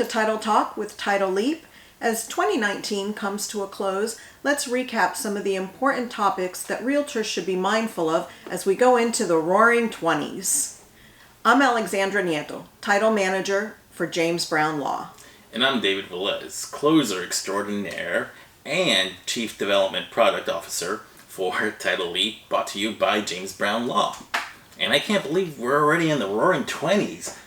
Title Talk with Title Leap. As 2019 comes to a close, let's recap some of the important topics that realtors should be mindful of as we go into the roaring 20s. I'm Alexandra Nieto, Title Manager for James Brown Law. And I'm David Velez, Closer Extraordinaire and Chief Development Product Officer for Title Leap, brought to you by James Brown Law. And I can't believe we're already in the roaring 20s.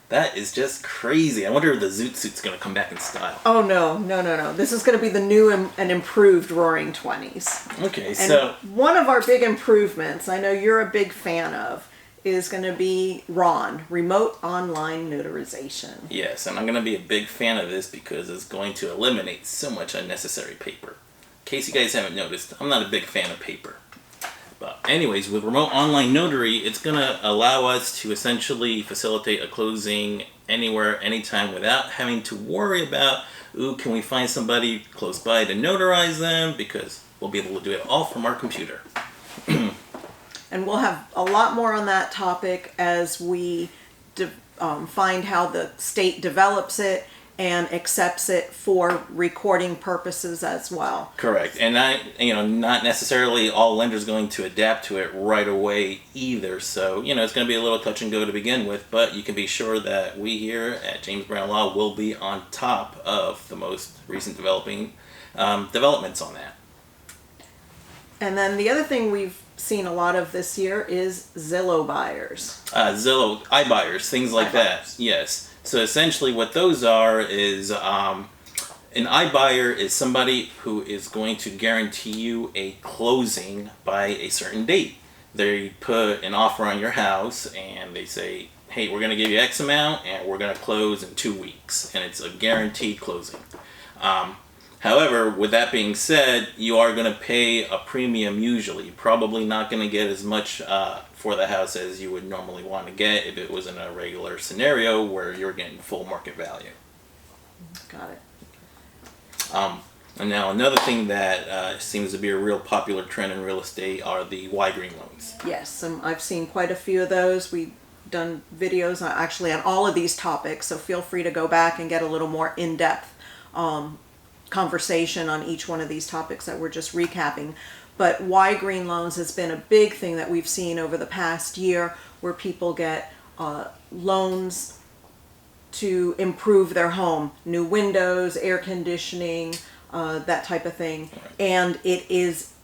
That is just crazy. I wonder if the Zoot Suit's going to come back in style. Oh, no. This is going to be the new and improved roaring 20s. Okay, so... And one of our big improvements, I know you're a big fan of, is going to be RON, Remote Online Notarization. Yes, and I'm going to be a big fan of this because it's going to eliminate so much unnecessary paper. In case you guys haven't noticed, I'm not a big fan of paper. But anyways, with Remote Online Notary, it's going to allow us to essentially facilitate a closing anywhere, anytime, without having to worry about, can we find somebody close by to notarize them? Because we'll be able to do it all from our computer. And we'll have a lot more on that topic as we find how the state develops it and accepts it for recording purposes as well. Correct. And not necessarily all lenders going to adapt to it right away either. So, it's going to be a little touch and go to begin with, but you can be sure that we here at James Brown Law will be on top of the most recent developments on that. And then the other thing we've seen a lot of this year is Zillow buyers. Zillow iBuyers, things like that. Yes. So essentially what those are is an iBuyer is somebody who is going to guarantee you a closing by a certain date. They put an offer on your house and they say, hey, we're going to give you X amount and we're going to close in 2 weeks. And it's a guaranteed closing. However, with that being said, you are going to pay a premium usually. You're probably not going to get as much for the house as you would normally want to get if it was in a regular scenario where you're getting full market value. Got it. And now another thing that seems to be a real popular trend in real estate are the Ygrene Loans. Yes, I've seen quite a few of those. We've done videos actually on all of these topics, so feel free to go back and get a little more in-depth conversation on each one of these topics that we're just recapping. But Ygrene Loans has been a big thing that we've seen over the past year, where people get loans to improve their home, new windows, air conditioning, that type of thing. And it is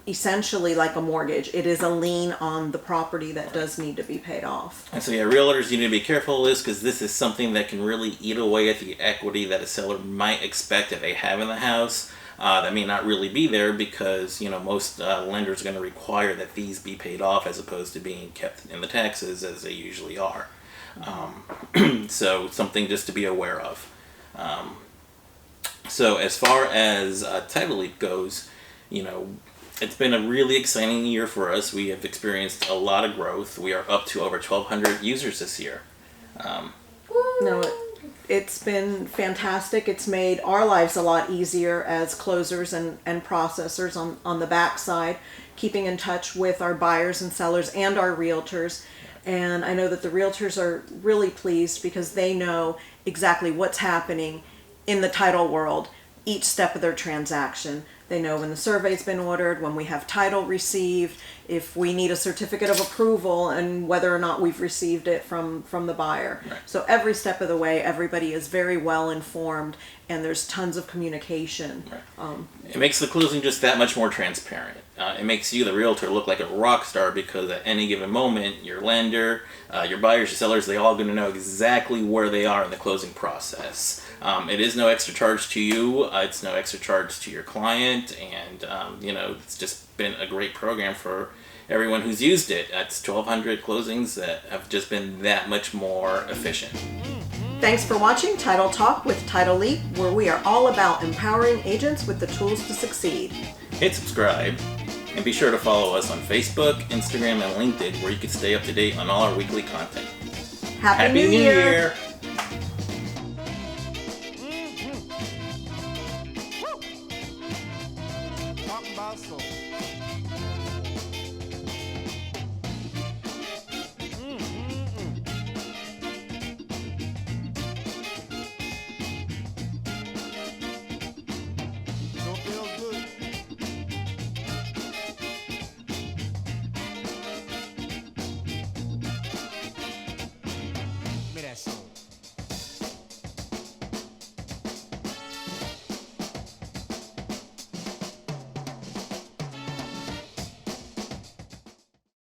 essentially like a mortgage. It is a lien on the property that does need to be paid off. And so realtors, you need to be careful of this because this is something that can really eat away at the equity that a seller might expect if they have in the house. That may not really be there because, most lenders are going to require that these be paid off as opposed to being kept in the taxes as they usually are. So something just to be aware of. So as far as Title Leap goes, it's been a really exciting year for us. We have experienced a lot of growth. We are up to over 1,200 users this year. It's been fantastic. It's made our lives a lot easier as closers and processors on the backside, keeping in touch with our buyers and sellers and our realtors. And I know that the realtors are really pleased because they know exactly what's happening in the title world, each step of their transaction. They know when the survey's been ordered, when we have title received, if we need a certificate of approval, and whether or not we've received it from the buyer. Right. So every step of the way, everybody is very well informed, and there's tons of communication. Right. It makes the closing just that much more transparent. It makes you, the realtor, look like a rock star because at any given moment, your lender, your buyers, your sellers, they all going to know exactly where they are in the closing process. It is no extra charge to you. It's no extra charge to your client. And, it's just been a great program for everyone who's used it. That's 1,200 closings that have just been that much more efficient. Thanks for watching Title Talk with Title Leap, where we are all about empowering agents with the tools to succeed. Hit subscribe and be sure to follow us on Facebook, Instagram, and LinkedIn, where you can stay up to date on all our weekly content. Happy New Year! Talking about soul.